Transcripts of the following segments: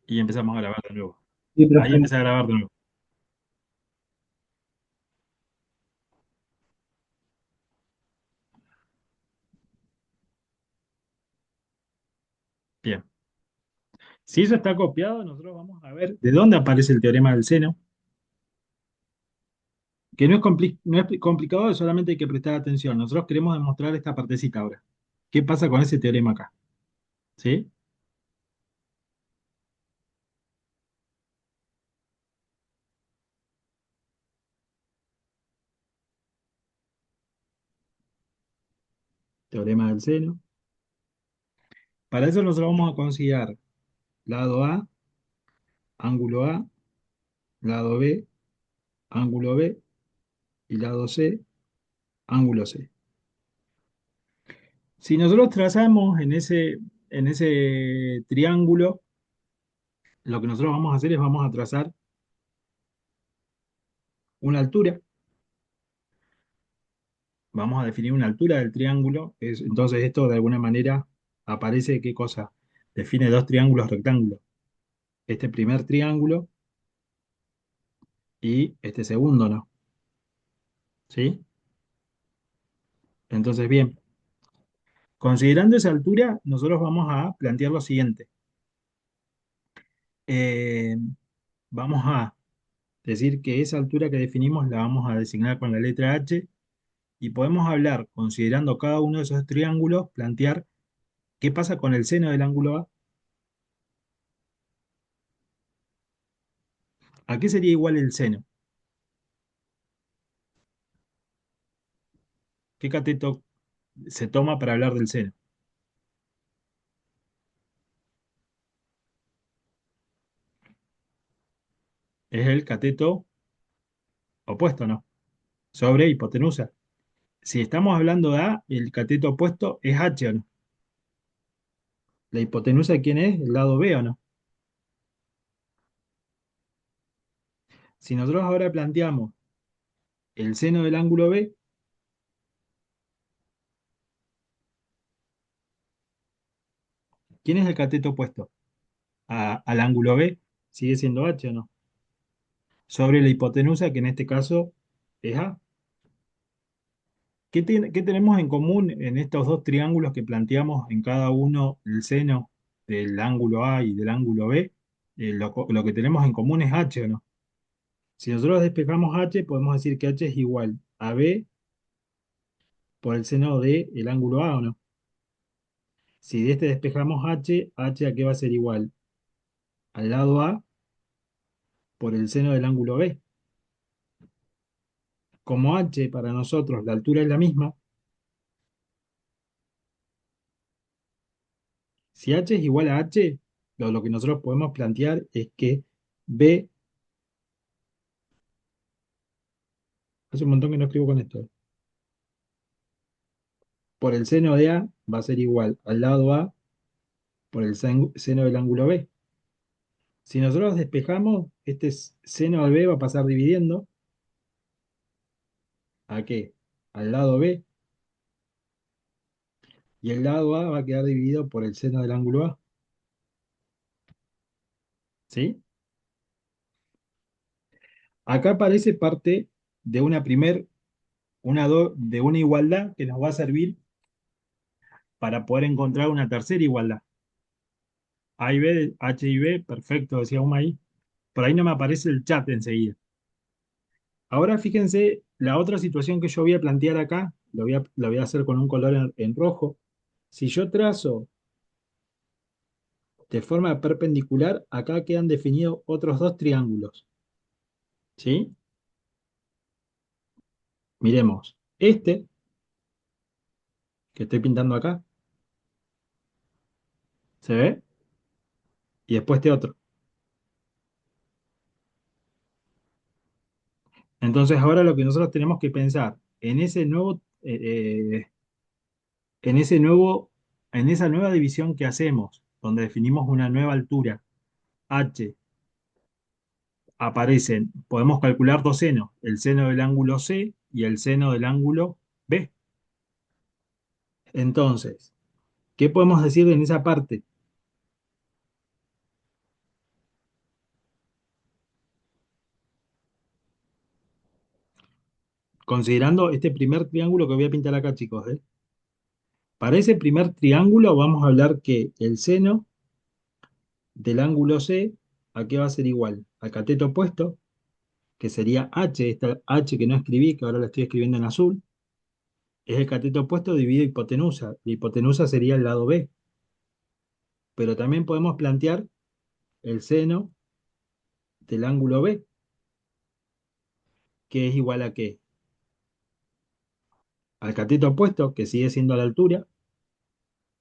Y empezamos a grabar de nuevo. Sí, pero Ahí empecé a grabar de nuevo. Bien. Si eso está copiado, nosotros vamos a ver de dónde aparece el teorema del seno, que no es complicado, solamente hay que prestar atención. Nosotros queremos demostrar esta partecita ahora. ¿Qué pasa con ese teorema acá? ¿Sí? Teorema del seno. Para eso nosotros vamos a considerar lado A, ángulo A, lado B, ángulo B, y lado C, ángulo C. Si nosotros trazamos en ese triángulo, lo que nosotros vamos a hacer es vamos a trazar una altura. Vamos a definir una altura del triángulo. Entonces esto de alguna manera aparece, ¿qué cosa? Define dos triángulos rectángulos. Este primer triángulo y este segundo, ¿no? ¿Sí? Entonces, bien, considerando esa altura, nosotros vamos a plantear lo siguiente. Eh, Vamos a decir que esa altura que definimos la vamos a designar con la letra H y podemos hablar, considerando cada uno de esos triángulos, plantear qué pasa con el seno del ángulo A. ¿A qué sería igual el seno? ¿Qué cateto se toma para hablar del seno? Es el cateto opuesto, ¿no? Sobre hipotenusa. Si estamos hablando de A, el cateto opuesto es H, ¿o no? ¿La hipotenusa quién es? ¿El lado B o no? Si nosotros ahora planteamos el seno del ángulo B, ¿quién es el cateto opuesto? Al ángulo B, ¿sigue siendo H o no? Sobre la hipotenusa, que en este caso es A. ¿Qué tenemos en común en estos dos triángulos que planteamos en cada uno el seno del ángulo A y del ángulo B? Lo que tenemos en común es H, ¿o no? Si nosotros despejamos H, podemos decir que H es igual a B por el seno del ángulo A, ¿o no? Si de este despejamos H, H a qué va a ser igual al lado A por el seno del ángulo B. Como H para nosotros la altura es la misma, si H es igual a H, lo que nosotros podemos plantear es que B, hace un montón que no escribo con esto, por el seno de A va a ser igual al lado A por el seno del ángulo B. Si nosotros despejamos, este seno de B va a pasar dividiendo. ¿A qué? Al lado B. Y el lado A va a quedar dividido por el seno del ángulo A. ¿Sí? Acá aparece parte de una de una igualdad que nos va a servir para poder encontrar una tercera igualdad. A y B, H y B, perfecto, decíamos ahí. Por ahí no me aparece el chat enseguida. Ahora fíjense la otra situación que yo voy a plantear acá, lo voy a hacer con un color en rojo. Si yo trazo de forma perpendicular, acá quedan definidos otros dos triángulos. ¿Sí? Miremos. Este, que estoy pintando acá, ¿se ve? Y después este otro. Entonces ahora lo que nosotros tenemos que pensar en ese nuevo, en esa nueva división que hacemos, donde definimos una nueva altura, H, aparecen, podemos calcular dos senos, el seno del ángulo C y el seno del ángulo B. Entonces, ¿qué podemos decir en esa parte? considerando este primer triángulo que voy a pintar acá, chicos, ¿eh? Para ese primer triángulo vamos a hablar que el seno del ángulo C, ¿a qué va a ser igual? Al cateto opuesto, que sería H, esta H que no escribí, que ahora la estoy escribiendo en azul, es el cateto opuesto dividido hipotenusa. La hipotenusa sería el lado B. Pero también podemos plantear el seno del ángulo B, que es igual a qué? Al cateto opuesto, que sigue siendo a la altura,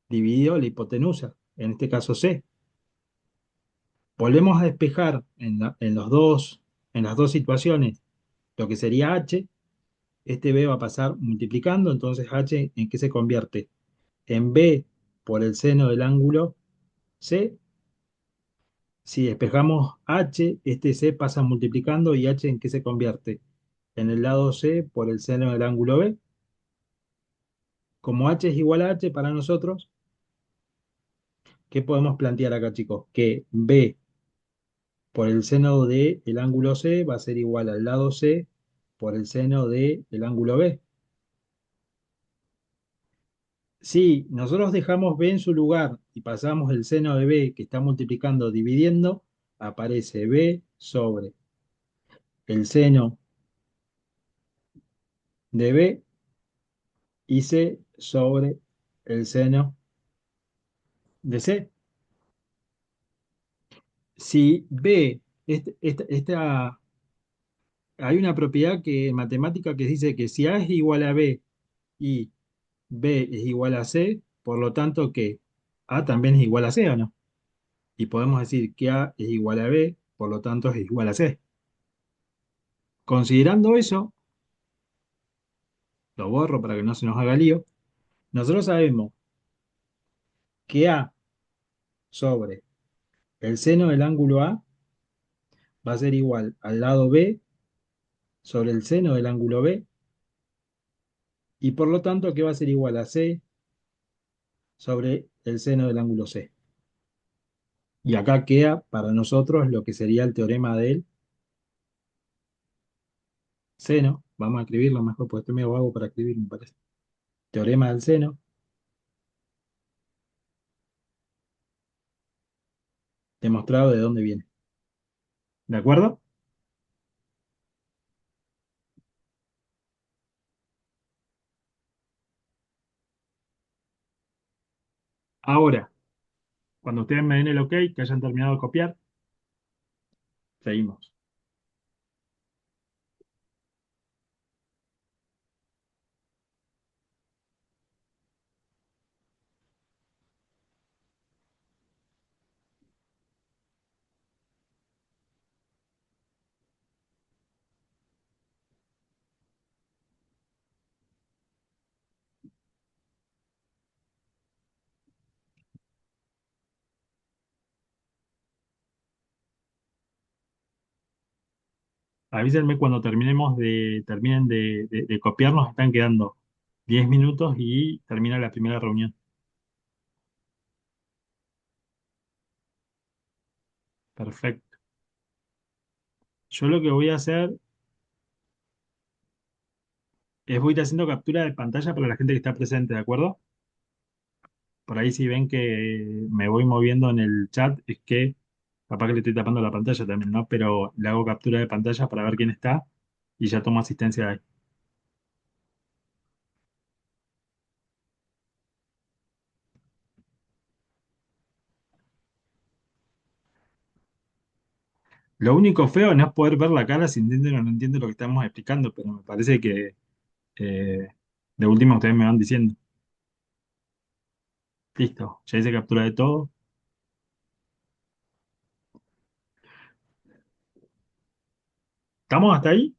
dividido la hipotenusa, en este caso C. Volvemos a despejar en las dos situaciones lo que sería H. Este B va a pasar multiplicando, entonces H ¿en qué se convierte? En B por el seno del ángulo C. Si despejamos H, este C pasa multiplicando y H ¿en qué se convierte? En el lado C por el seno del ángulo B. Como H es igual a H para nosotros, ¿qué podemos plantear acá, chicos? Que B por el seno del ángulo C va a ser igual al lado C por el seno del ángulo B. Si nosotros dejamos B en su lugar y pasamos el seno de B que está multiplicando, dividiendo, aparece B sobre el seno de B y C sobre el seno de C. Si B, hay una propiedad que, matemática que dice que si A es igual a B y B es igual a C, por lo tanto que A también es igual a C, ¿o no? Y podemos decir que A es igual a B, por lo tanto es igual a C. Considerando eso, lo borro para que no se nos haga lío, nosotros sabemos que A sobre el seno del ángulo A va a ser igual al lado B sobre el seno del ángulo B, y por lo tanto que va a ser igual a C sobre el seno del ángulo C. Y acá queda para nosotros lo que sería el teorema del seno. Vamos a escribirlo mejor, porque estoy medio vago para escribir, me parece. Teorema del seno, demostrado de dónde viene. ¿De acuerdo? Ahora, cuando ustedes me den el OK, que hayan terminado de copiar, seguimos. Avísenme cuando terminen de copiar, nos están quedando 10 minutos y termina la primera reunión. Perfecto. Yo lo que voy a hacer es voy a ir haciendo captura de pantalla para la gente que está presente, ¿de acuerdo? Por ahí si ven que me voy moviendo en el chat, es que capaz que le estoy tapando la pantalla también, ¿no? Pero le hago captura de pantalla para ver quién está y ya tomo asistencia de ahí. Lo único feo no es poder ver la cara si entienden o no entienden lo que estamos explicando, pero me parece que eh, de última ustedes me van diciendo. Listo, ya hice captura de todo. ¿Estamos hasta ahí?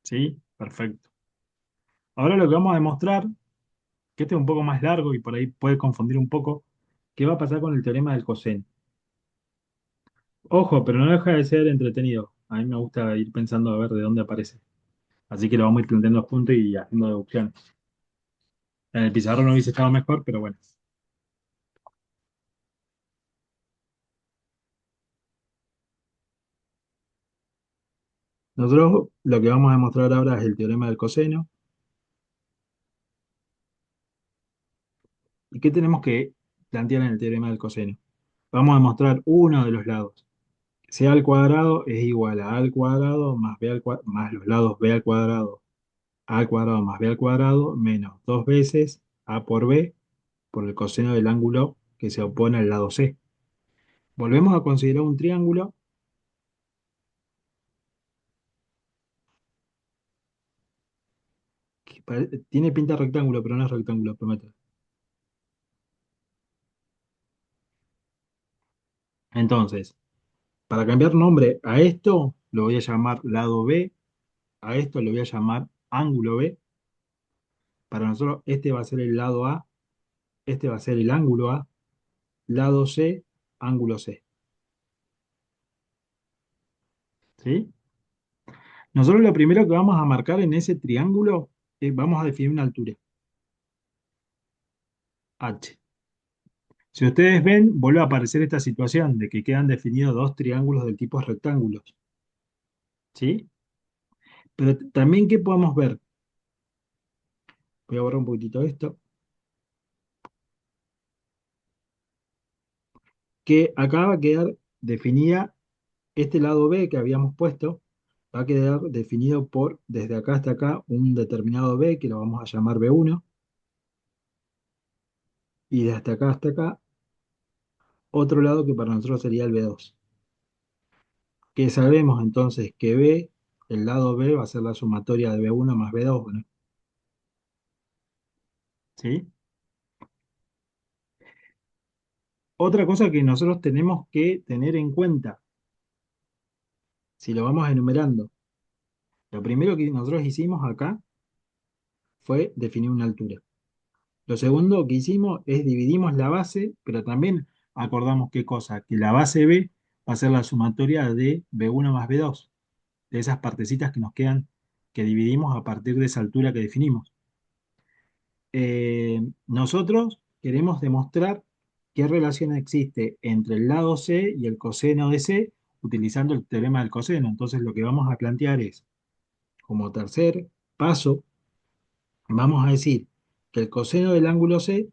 Sí, perfecto. Ahora lo que vamos a demostrar, que este es un poco más largo y por ahí puede confundir un poco, ¿qué va a pasar con el teorema del coseno? Ojo, pero no deja de ser entretenido. A mí me gusta ir pensando a ver de dónde aparece. Así que lo vamos a ir planteando juntos y haciendo deducciones. En el pizarrón no hubiese estado mejor, pero bueno. Nosotros lo que vamos a demostrar ahora es el teorema del coseno. ¿Y qué tenemos que plantear en el teorema del coseno? Vamos a demostrar uno de los lados. C al cuadrado es igual a al cuadrado más b al más los lados b al cuadrado más b al cuadrado menos dos veces a por b por el coseno del ángulo que se opone al lado C. Volvemos a considerar un triángulo que tiene pinta rectángulo, pero no es rectángulo, prometo. Entonces, para cambiar nombre a esto, lo voy a llamar lado B, a esto lo voy a llamar ángulo B. Para nosotros, este va a ser el lado A, este va a ser el ángulo A, lado C, ángulo C. ¿Sí? Nosotros lo primero que vamos a marcar en ese triángulo es vamos a definir una altura, H. Si ustedes ven, vuelve a aparecer esta situación de que quedan definidos dos triángulos del tipo rectángulos. ¿Sí? Pero también, ¿qué podemos ver? Voy a borrar un poquitito esto. Que acá va a quedar definida este lado B que habíamos puesto, va a quedar definido por desde acá hasta acá un determinado B que lo vamos a llamar B1 y desde acá hasta acá otro lado que para nosotros sería el B2. Que sabemos entonces que B, el lado B va a ser la sumatoria de B1 más B2, ¿no? ¿Sí? Otra cosa que nosotros tenemos que tener en cuenta, si lo vamos enumerando, lo primero que nosotros hicimos acá fue definir una altura. Lo segundo que hicimos es dividimos la base, pero también acordamos qué cosa, que la base B va a ser la sumatoria de B1 más B2, de esas partecitas que nos quedan, que dividimos a partir de esa altura que definimos. Nosotros queremos demostrar qué relación existe entre el lado C y el coseno de C utilizando el teorema del coseno. Entonces lo que vamos a plantear es, como tercer paso, vamos a decir que el coseno del ángulo C,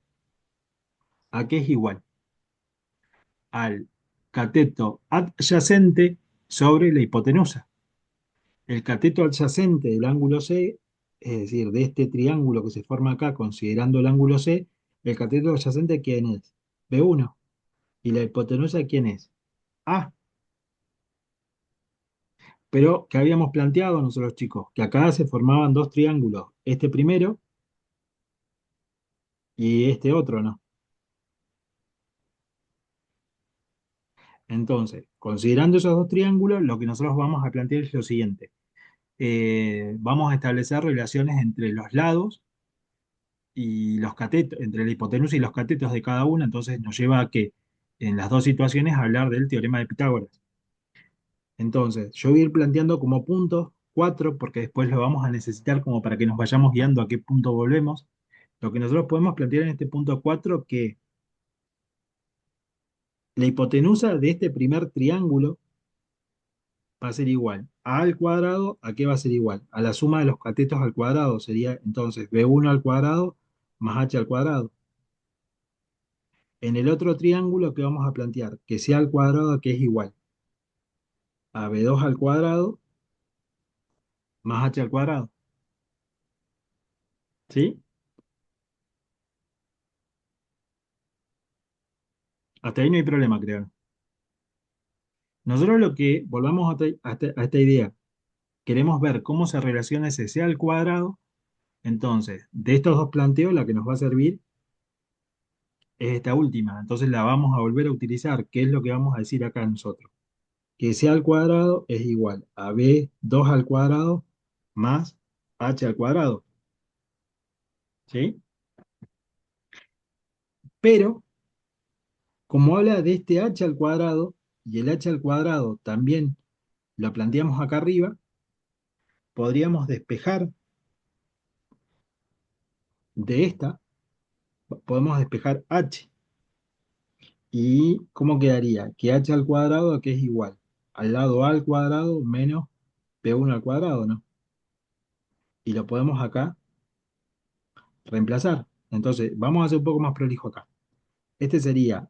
¿a qué es igual? Al cateto adyacente sobre la hipotenusa. El cateto adyacente del ángulo C, es decir, de este triángulo que se forma acá considerando el ángulo C, el cateto adyacente, ¿quién es? B1. ¿Y la hipotenusa quién es? A. Pero que habíamos planteado nosotros chicos, que acá se formaban dos triángulos, este primero y este otro, ¿no? Entonces, considerando esos dos triángulos, lo que nosotros vamos a plantear es lo siguiente. Vamos a establecer relaciones entre los lados y los catetos, entre la hipotenusa y los catetos de cada uno, entonces nos lleva a que en las dos situaciones hablar del teorema de Pitágoras. Entonces, yo voy a ir planteando como puntos cuatro, porque después lo vamos a necesitar como para que nos vayamos guiando a qué punto volvemos. Lo que nosotros podemos plantear en este punto 4 que la hipotenusa de este primer triángulo va a ser igual a al cuadrado, ¿a qué va a ser igual? A la suma de los catetos al cuadrado, sería entonces B1 al cuadrado más H al cuadrado. En el otro triángulo que vamos a plantear, que sea al cuadrado, que es igual a B2 al cuadrado más H al cuadrado. ¿Sí? Hasta ahí no hay problema, creo. Nosotros lo que, volvamos a esta idea, queremos ver cómo se relaciona ese C al cuadrado. Entonces, de estos dos planteos, la que nos va a servir es esta última. Entonces la vamos a volver a utilizar. ¿Qué es lo que vamos a decir acá nosotros? Que C al cuadrado es igual a B2 al cuadrado más H al cuadrado. ¿Sí? Pero, como habla de este H al cuadrado, y el H al cuadrado también lo planteamos acá arriba, podríamos despejar de esta. Podemos despejar h. ¿Y cómo quedaría? Que h al cuadrado, que es igual al lado a al cuadrado menos b1 al cuadrado, ¿no? Y lo podemos acá reemplazar. Entonces, vamos a hacer un poco más prolijo acá. Este sería,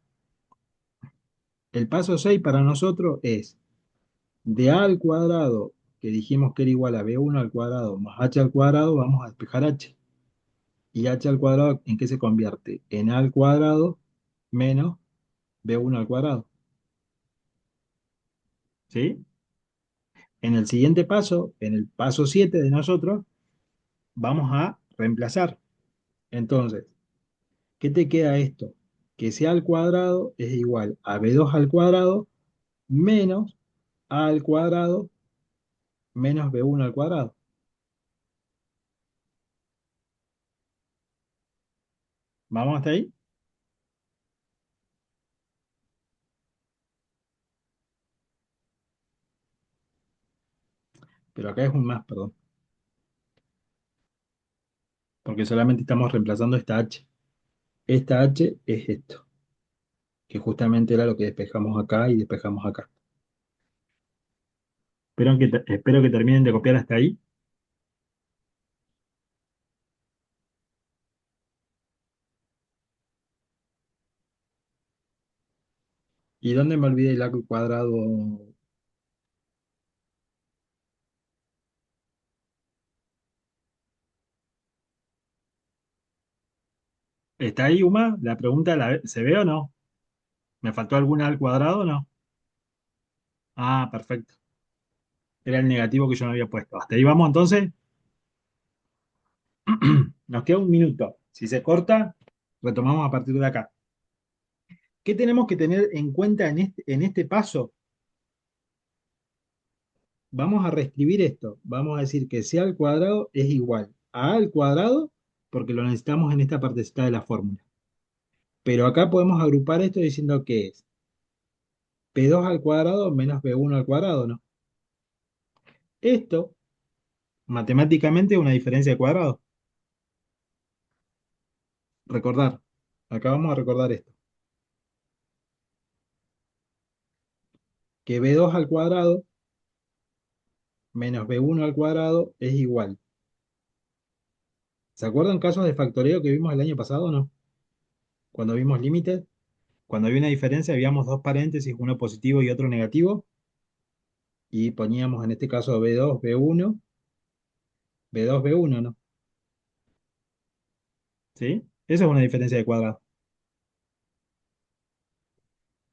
el paso 6 para nosotros es de a al cuadrado, que dijimos que era igual a b1 al cuadrado más h al cuadrado, vamos a despejar h. Y h al cuadrado, ¿en qué se convierte? En a al cuadrado menos b1 al cuadrado. ¿Sí? En el siguiente paso, en el paso 7 de nosotros, vamos a reemplazar. Entonces, ¿qué te queda esto? Que c al cuadrado es igual a b2 al cuadrado menos a al cuadrado menos b1 al cuadrado. ¿Vamos hasta ahí? Pero acá es un más, perdón, porque solamente estamos reemplazando esta h. Esta h es esto, que justamente era lo que despejamos acá y despejamos acá. Espero que terminen de copiar hasta ahí. ¿Y dónde me olvidé el a al cuadrado? ¿Está ahí, Uma? La pregunta, ¿se ve o no? ¿Me faltó alguna al cuadrado o no? Ah, perfecto. Era el negativo que yo no había puesto. Hasta ahí vamos entonces. Nos queda un minuto. Si se corta, retomamos a partir de acá. ¿Qué tenemos que tener en cuenta en este paso? Vamos a reescribir esto. Vamos a decir que c al cuadrado es igual a al cuadrado porque lo necesitamos en esta partecita de la fórmula. Pero acá podemos agrupar esto diciendo que es p2 al cuadrado menos b1 al cuadrado, ¿no? Esto, matemáticamente, es una diferencia de cuadrado. Recordar. Acá vamos a recordar esto. Que b2 al cuadrado menos b1 al cuadrado es igual. ¿Se acuerdan casos de factoreo que vimos el año pasado o no? Cuando vimos límites, cuando había una diferencia, habíamos dos paréntesis, uno positivo y otro negativo, y poníamos en este caso b2, b1, b2, b1, ¿no? ¿Sí? Esa es una diferencia de cuadrado.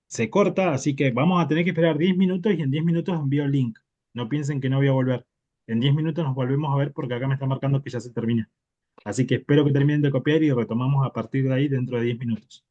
Se corta, así que vamos a tener que esperar 10 minutos y en 10 minutos envío el link. No piensen que no voy a volver. En 10 minutos nos volvemos a ver porque acá me está marcando que ya se termina. Así que espero que terminen de copiar y retomamos a partir de ahí dentro de 10 minutos.